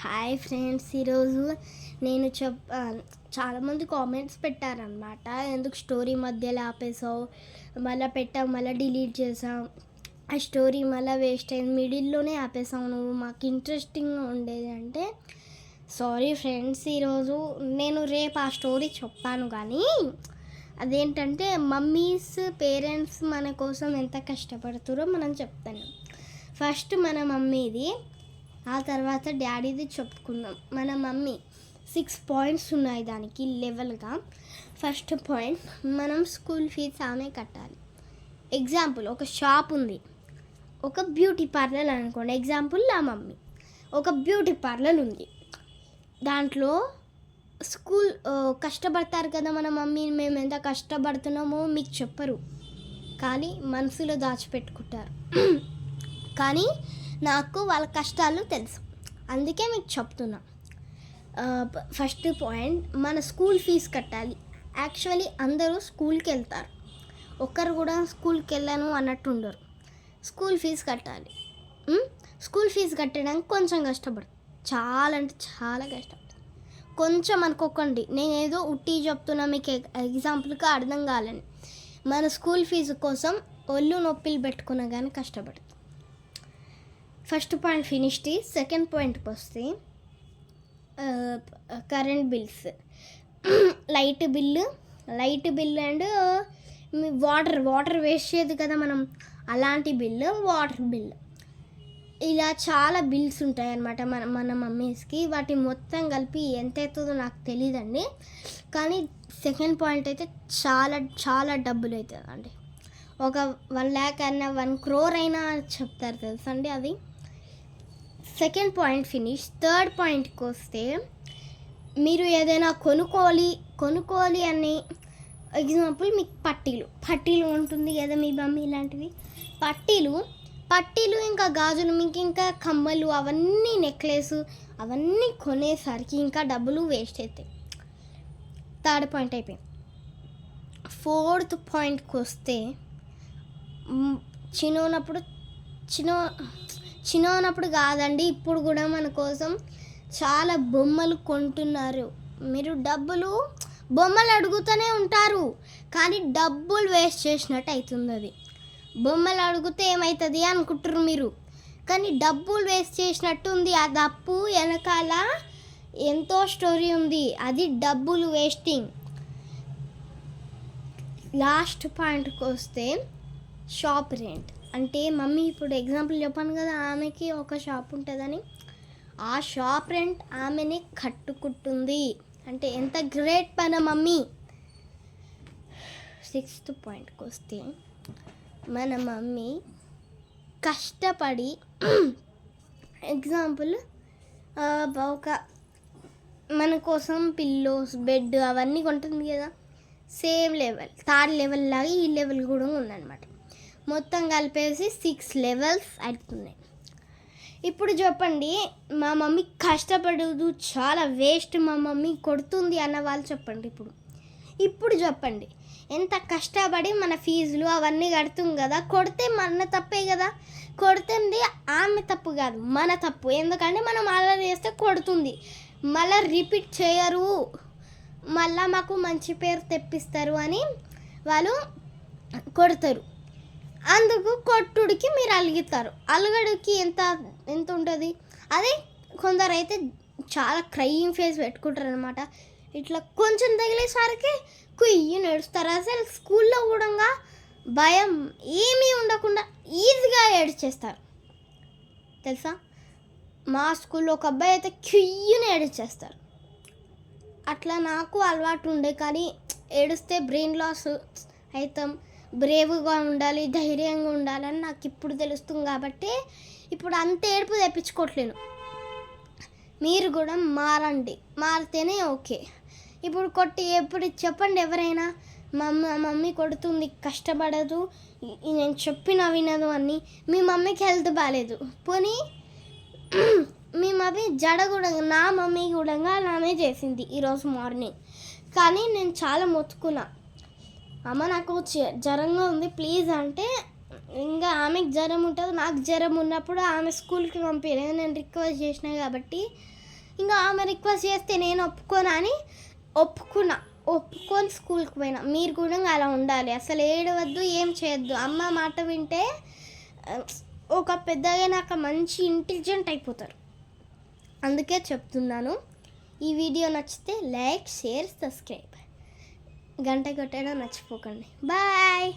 Hi friends, ఈరోజు నేను చాలామంది కామెంట్స్ పెట్టారనమాట. ఎందుకు స్టోరీ మధ్యలో ఆపేసావు, మళ్ళీ పెట్టావు, మళ్ళీ డిలీట్ చేసావు, ఆ స్టోరీ మళ్ళీ వేస్ట్ అయింది, మిడిల్లోనే ఆపేసావు నువ్వు, మాకు ఇంట్రెస్టింగ్గా ఉండేది అంటే. సారీ ఫ్రెండ్స్, ఈరోజు నేను రేపు ఆ స్టోరీ చెప్పాను, కానీ అదేంటంటే మమ్మీస్ పేరెంట్స్ మన కోసం ఎంత కష్టపడుతారో మనం చెప్తాను. ఫస్ట్ మన మమ్మీది, ఆ తర్వాత డాడీది చెప్పుకుందాం. మన మమ్మీ 6 పాయింట్స్ ఉన్నాయి దానికి లెవెల్గా. ఫస్ట్ పాయింట్, మనం స్కూల్ ఫీజు ఆమె కట్టాలి. ఎగ్జాంపుల్, ఒక షాప్ ఉంది, ఒక బ్యూటీ పార్లర్ అనుకోండి. ఎగ్జాంపుల్, నా మమ్మీ ఒక బ్యూటీ పార్లర్ ఉంది, దాంట్లో స్కూల్ కష్టపడతారు కదా మన మమ్మీ. మేము ఎంత కష్టపడుతున్నామో మీకు చెప్పరు, కానీ మనసులో దాచిపెట్టుకుంటారు. కానీ నాకు వాళ్ళ కష్టాలు తెలుసు, అందుకే మీకు చెప్తున్నా. ఫస్ట్ పాయింట్, మన స్కూల్ ఫీజు కట్టాలి. యాక్చువల్లీ అందరూ స్కూల్కి వెళ్తారు, ఒక్కరు కూడా స్కూల్కి వెళ్ళను అన్నట్టు ఉండరు. స్కూల్ ఫీజు కట్టాలి. స్కూల్ ఫీజు కట్టడానికి కొంచెం కష్టపడు, చాలా అంటే చాలా కష్టపడు. కొంచెం అనుకోకండి, నేనేదో ఉట్టి చెప్తున్నా మీకు ఎగ్జాంపుల్గా అర్థం కావాలని. మన స్కూల్ ఫీజు కోసం ఒళ్ళు నొప్పిలు పెట్టుకున్నా కానీ కష్టపడు. First point finished. సెకండ్ పాయింట్కి వస్తే current bills, light bill and water waste చేయదు కదా మనం, అలాంటి బిల్లు, వాటర్ బిల్లు, ఇలా చాలా బిల్స్ ఉంటాయి అన్నమాట మన మమ్మీస్కి. వాటి మొత్తం కలిపి ఎంత అవుతుందో నాకు తెలియదండి, కానీ సెకండ్ పాయింట్ అయితే చాలా చాలా డబ్బులు అవుతుందండి. ఒక 1 lakh అయినా 1 crore అయినా చెప్తారు తెలుసండి అది. Second point finish. థర్డ్ పాయింట్కి వస్తే, మీరు ఏదైనా కొనుక్కోవాలి అని, ఎగ్జాంపుల్ మీకు పట్టీలు ఉంటుంది కదా మీ మమ్మీ, ఇలాంటివి పట్టీలు ఇంకా గాజులు, మీకు ఇంకా కమ్మలు, అవన్నీ నెక్లెస్, అవన్నీ కొనేసరికి ఇంకా డబ్బులు వేస్ట్ అవుతాయి. థర్డ్ పాయింట్ అయిపోయింది. ఫోర్త్ పాయింట్కి వస్తే, చిన్నప్పుడు కాదండి, ఇప్పుడు కూడా మన కోసం చాలా బొమ్మలు కొంటున్నారు. మీరు బొమ్మలు అడుగుతూనే ఉంటారు, కానీ డబ్బులు వేస్ట్ చేసినట్టు అవుతుంది. అది బొమ్మలు అడిగితే ఏమవుతుంది అనుకుంటారు మీరు, కానీ డబ్బులు వేస్ట్ చేసినట్టు ఉంది. ఆ డబ్బు వెనకాల ఎంతో స్టోరీ ఉంది, అది డబ్బులు వేస్టింగ్. లాస్ట్ పాయింట్కి వస్తే, షాప్ రెంట్. అంటే మమ్మీ, ఇప్పుడు ఎగ్జాంపుల్ చెప్పాను కదా, ఆమెకి ఒక షాప్ ఉంటుందని, ఆ షాప్ రెంట్ ఆమెని కట్టుకుంటుంది. అంటే ఎంత గ్రేట్ మన మమ్మీ. సిక్స్త్ పాయింట్కి వస్తే, మన మమ్మీ కష్టపడి, ఎగ్జాంపుల్ ఒక మన కోసం పిల్లోస్, బెడ్ అవన్నీ కొంటుంది కదా, సేమ్ లెవెల్, థర్డ్ లెవెల్ లాగా ఈ లెవెల్ కూడా ఉందన్నమాట. మొత్తం కలిపేసి 6 levels అవుతున్నాయి. ఇప్పుడు చెప్పండి, మా మమ్మీ కష్టపడదు, చాలా వేస్ట్, మా మమ్మీ కొడుతుంది అన్న వాళ్ళు చెప్పండి. ఇప్పుడు చెప్పండి, ఎంత కష్టపడి మన ఫీజులు అవన్నీ కడుతుంది కదా, కొడితే మన తప్పే కదా. కొడుతుంది ఆమె తప్పు కాదు, మన తప్పు. ఎందుకంటే మనం అలా చేస్తే కొడుతుంది, మళ్ళీ రిపీట్ చేయరు, మళ్ళీ మాకు మంచి పేరు తెప్పిస్తారు అని వాళ్ళు కొడతారు. అందుకు కొట్టుడికి మీరు అలుగుతారు. అలుగడికి ఎంత ఉంటుంది. అదే కొందరు అయితే చాలా క్రయింగ్ ఫేస్ పెట్టుకుంటారు అనమాట. ఇట్లా కొంచెం తగిలేసరికి కుయ్యి నడుస్తారు. అసలు స్కూల్లో కూడా భయం ఏమీ ఉండకుండా ఈజీగా ఏడ్చేస్తారు తెలుసా. మా స్కూల్లో ఒక అబ్బాయి అయితే కుయ్యని ఏడ్చేస్తారు. అట్లా నాకు అలవాటు ఉండే, కానీ ఏడిస్తే బ్రెయిన్ లాస్ అవుతాం. బ్రేవ్గా ఉండాలి, ధైర్యంగా ఉండాలని నాకు ఇప్పుడు తెలుస్తుంది. కాబట్టి ఇప్పుడు అంత ఏడుపు తెప్పించుకోవట్లేను. మీరు కూడా మారితేనే ఓకే. ఇప్పుడు ఎప్పుడు చెప్పండి ఎవరైనా, మమ్మీ కొడుతుంది, కష్టపడదు, నేను చెప్పినా వినదు అని. మీ మమ్మీకి హెల్త్ బాగాలేదు, పోనీ మీ మమ్మీ కూడా, నా మమ్మీ కూడా అలానే చేసింది ఈరోజు మార్నింగ్. కానీ నేను చాలా మొత్తుకున్నా, అమ్మ నాకు జ్వరంగా ఉంది ప్లీజ్ అంటే, ఇంకా ఆమెకు జ్వరం ఉంటుంది, నాకు జ్వరం ఉన్నప్పుడు ఆమె స్కూల్కి పంపించలేదు. నేను రిక్వెస్ట్ చేసినా కాబట్టి ఇంకా ఆమె రిక్వెస్ట్ చేస్తే నేను ఒప్పుకొని స్కూల్కి పోయినా. మీరు కూడా అలా ఉండాలి, అసలు ఏడవద్దు, ఏం చేయొద్దు. అమ్మ మాట వింటే ఒక పెద్దగా నాకు మంచి ఇంటెలిజెంట్ అయిపోతారు. అందుకే చెప్తున్నాను. ఈ వీడియో నచ్చితే లైక్, షేర్, సబ్స్క్రైబ్, గంట కొట్టడం మర్చిపోకండి. బాయ్.